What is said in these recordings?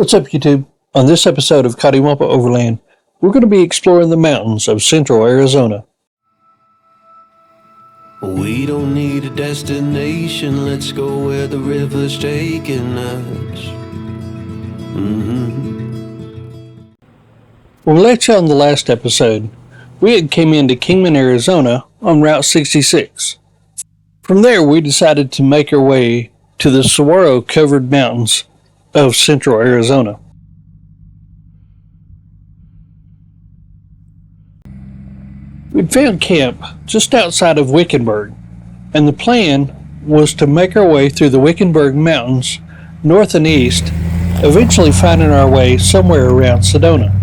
What's up, YouTube? On this episode of Coddiwomple Overland, we're going to be exploring the mountains of central Arizona. We don't need a destination, let's go where the river's taking us. When we let you on the last episode, we had came into Kingman, Arizona on Route 66. From there, we decided to make our way to the saguaro-covered mountains of central Arizona. We'd found camp just outside of Wickenburg, and the plan was to make our way through the Wickenburg Mountains north and east, eventually finding our way somewhere around Sedona.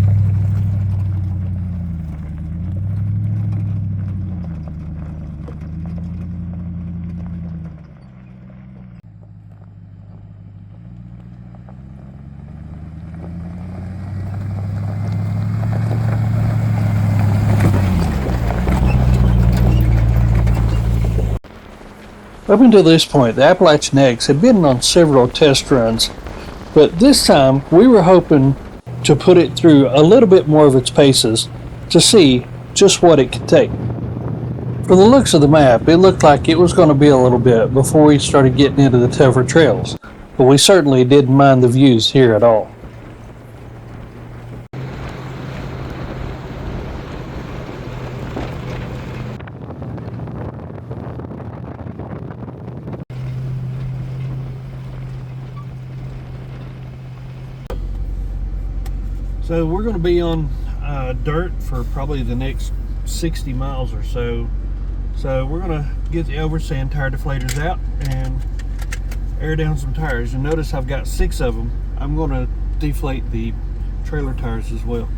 Up until this point, the Appalachian X had been on several test runs, but this time we were hoping to put it through a little bit more of its paces to see just what it could take. From the looks of the map, it looked like it was going to be a little bit before we started getting into the tougher trails, but we certainly didn't mind the views here at all. So we're going to be on dirt for probably the next 60 miles or so. So we're going to get the Overland tire deflators out and air down some tires. And notice I've got 6 of them. I'm going to deflate the trailer tires as well.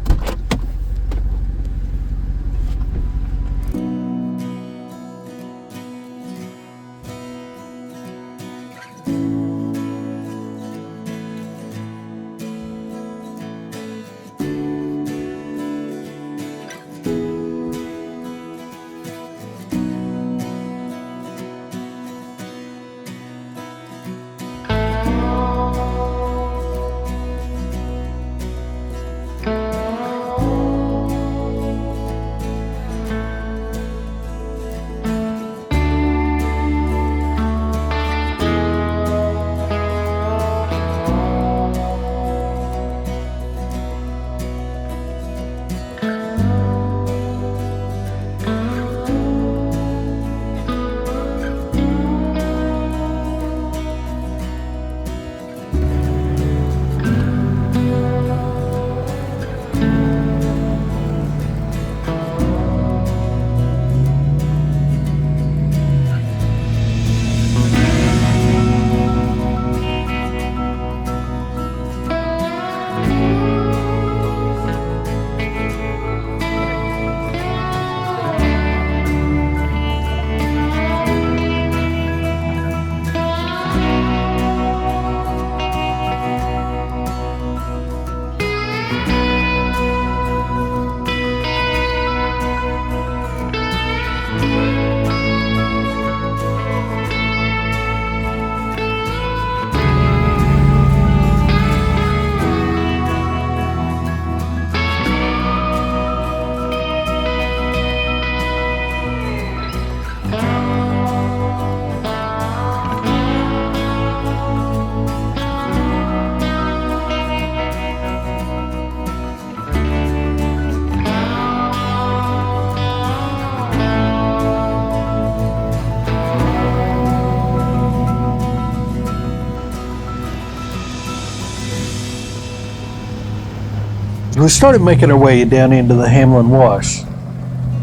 We started making our way down into the Hamlin wash.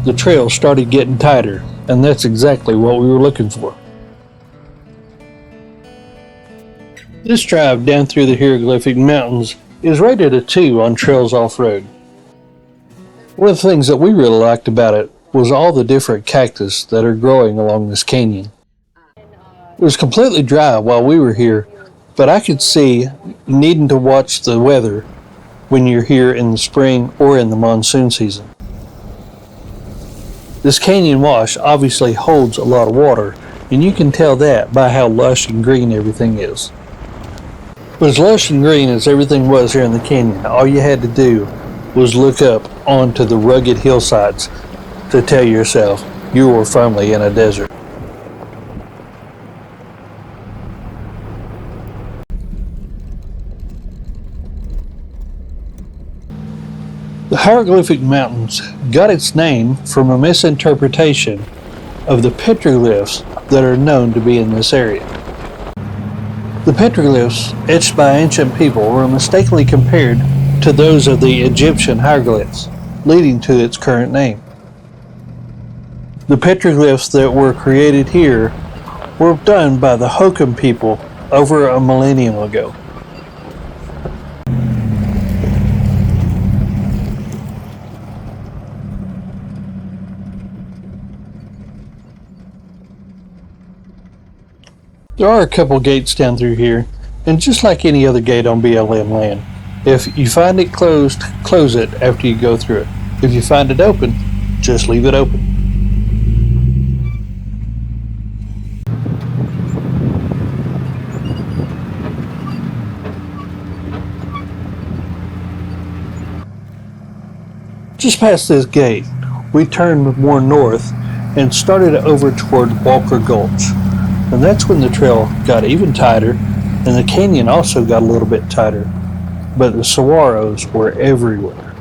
The trail started getting tighter, and that's exactly what we were looking for. This drive down through the Hieroglyphic Mountains is rated a 2 on Trails Off-road. One of the things that we really liked about it was all the different cactus that are growing along this canyon. It was completely dry while we were here, but I could see needing to watch the weather when you're here in the spring or in the monsoon season. This canyon wash obviously holds a lot of water, and you can tell that by how lush and green everything is. As lush and green as everything was here in the canyon, all you had to do was look up onto the rugged hillsides to tell yourself you were firmly in a desert. The Hieroglyphic Mountains got its name from a misinterpretation of the petroglyphs that are known to be in this area. The petroglyphs etched by ancient people were mistakenly compared to those of the Egyptian hieroglyphs, leading to its current name. The petroglyphs that were created here were done by the Hokum people over a millennium ago. There are a couple gates down through here, and just like any other gate on BLM land, if you find it closed, close it after you go through it. If you find it open, just leave it open. Just past this gate, we turned more north and started over toward Walker Gulch. And that's when the trail got even tighter, and the canyon also got a little bit tighter, but the saguaros were everywhere.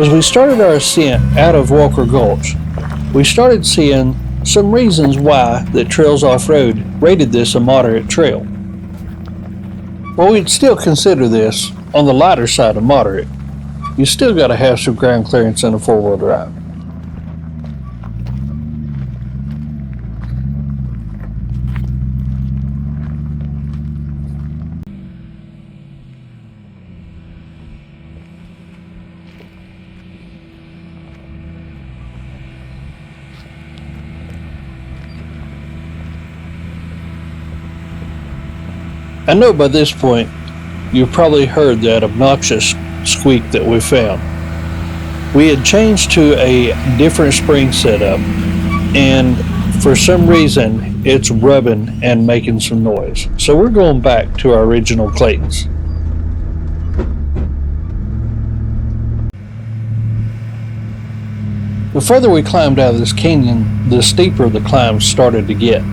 As we started our ascent out of Walker Gulch, we started seeing some reasons why that Trails Off-road rated this a moderate trail. While we'd still consider this on the lighter side of moderate, you still gotta have some ground clearance in a four-wheel drive. I know by this point you've probably heard that obnoxious squeak that we found. We had changed to a different spring setup, and for some reason it's rubbing and making some noise. So we're going back to our original Claytons. The further we climbed out of this canyon, the steeper the climb started to get.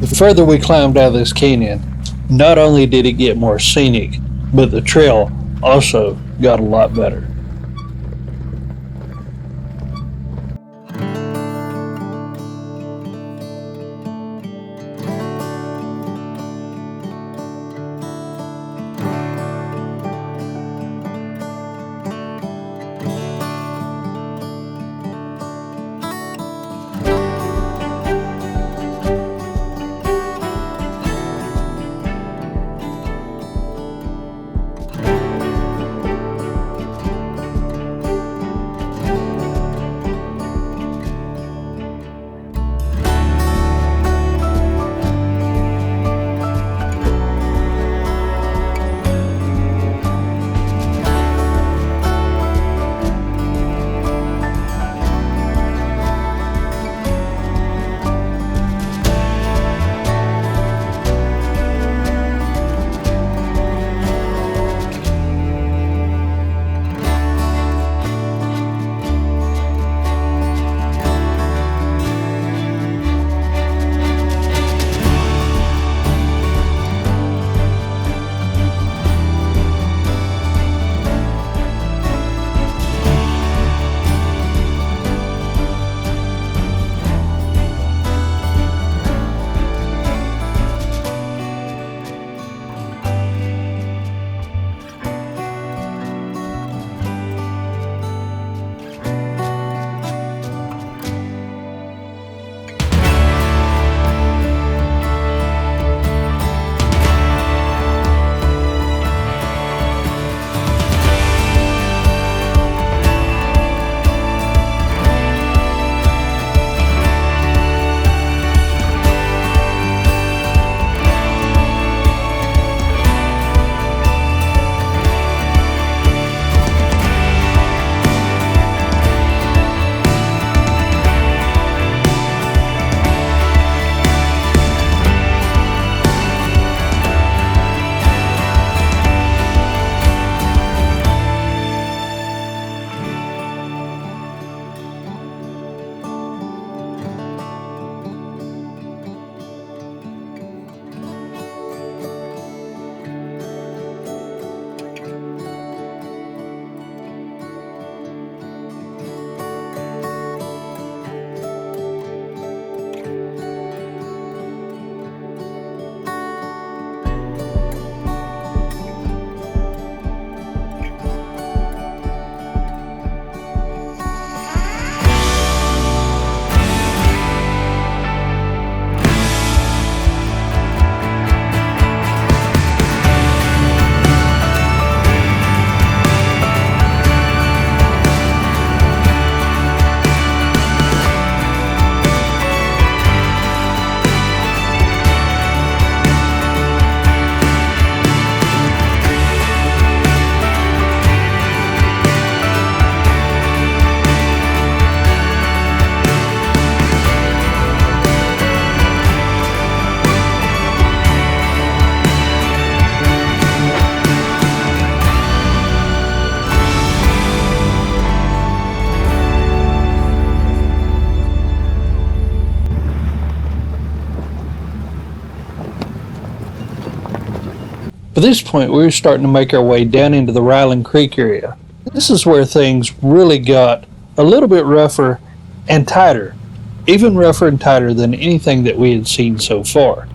The further we climbed out of this canyon, not only did it get more scenic, but the trail also got a lot better. By this point, we were starting to make our way down into the Ryland Creek area. This is where things really got a little bit rougher and tighter, even rougher and tighter than anything that we had seen so far.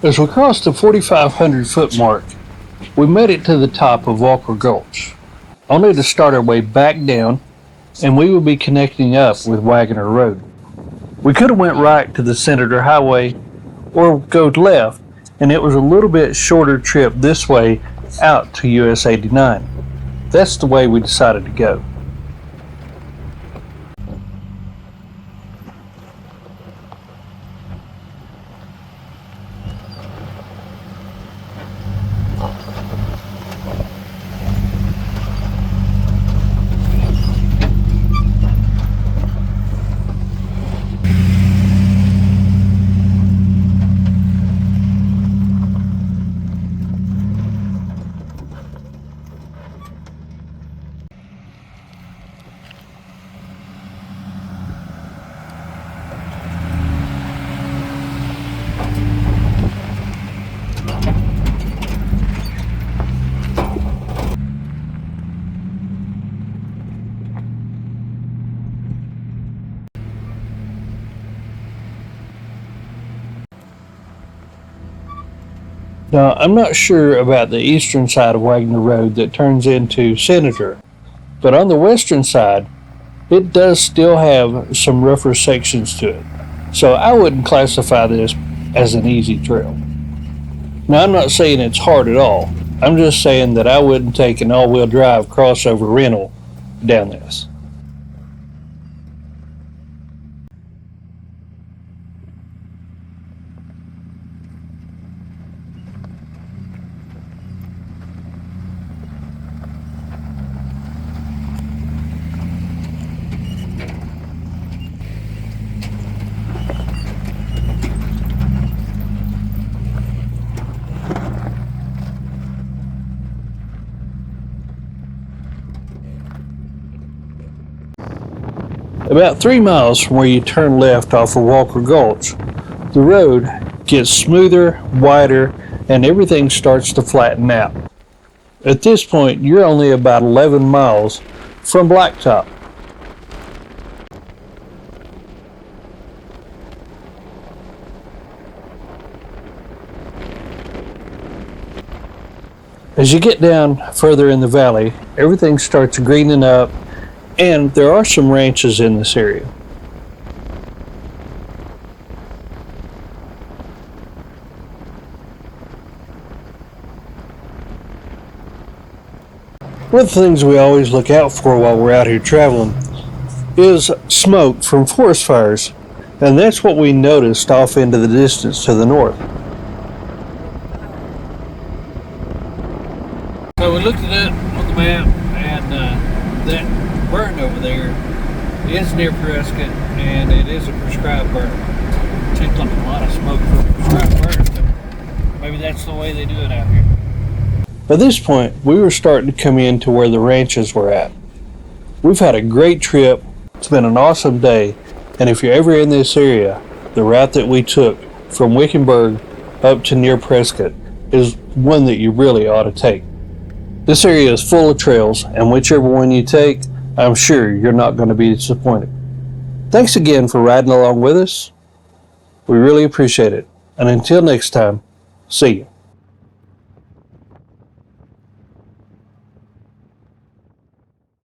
As we crossed the 4,500 foot mark, we made it to the top of Walker Gulch, only to start our way back down, and we would be connecting up with Wagoner Road. We could have went right to the Senator Highway or go left, and it was a little bit shorter trip this way out to US 89. That's the way we decided to go. Now, I'm not sure about the eastern side of Wagoner Road that turns into Senator, but on the western side, it does still have some rougher sections to it, so I wouldn't classify this as an easy trail. Now, I'm not saying it's hard at all. I'm just saying that I wouldn't take an all-wheel drive crossover rental down this. About 3 miles from where you turn left off of Walker Gulch, the road gets smoother, wider, and everything starts to flatten out. At this point, you're only about 11 miles from Blacktop. As you get down further in the valley, everything starts greening up, and there are some ranches in this area. One of the things we always look out for while we're out here traveling is smoke from forest fires, and that's what we noticed off into the distance to the north. So we looked it up on the map, and that burn over there is near Prescott, and it is a prescribed burn. It seems like a lot of smoke for a prescribed burn, but maybe that's the way they do it out here. By this point, we were starting to come in to where the ranches were at. We've had a great trip. It's been an awesome day, and if you're ever in this area, the route that we took from Wickenburg up to near Prescott is one that you really ought to take. This area is full of trails, and whichever one you take, I'm sure you're not going to be disappointed. Thanks again for riding along with us. We really appreciate it. And until next time, see you.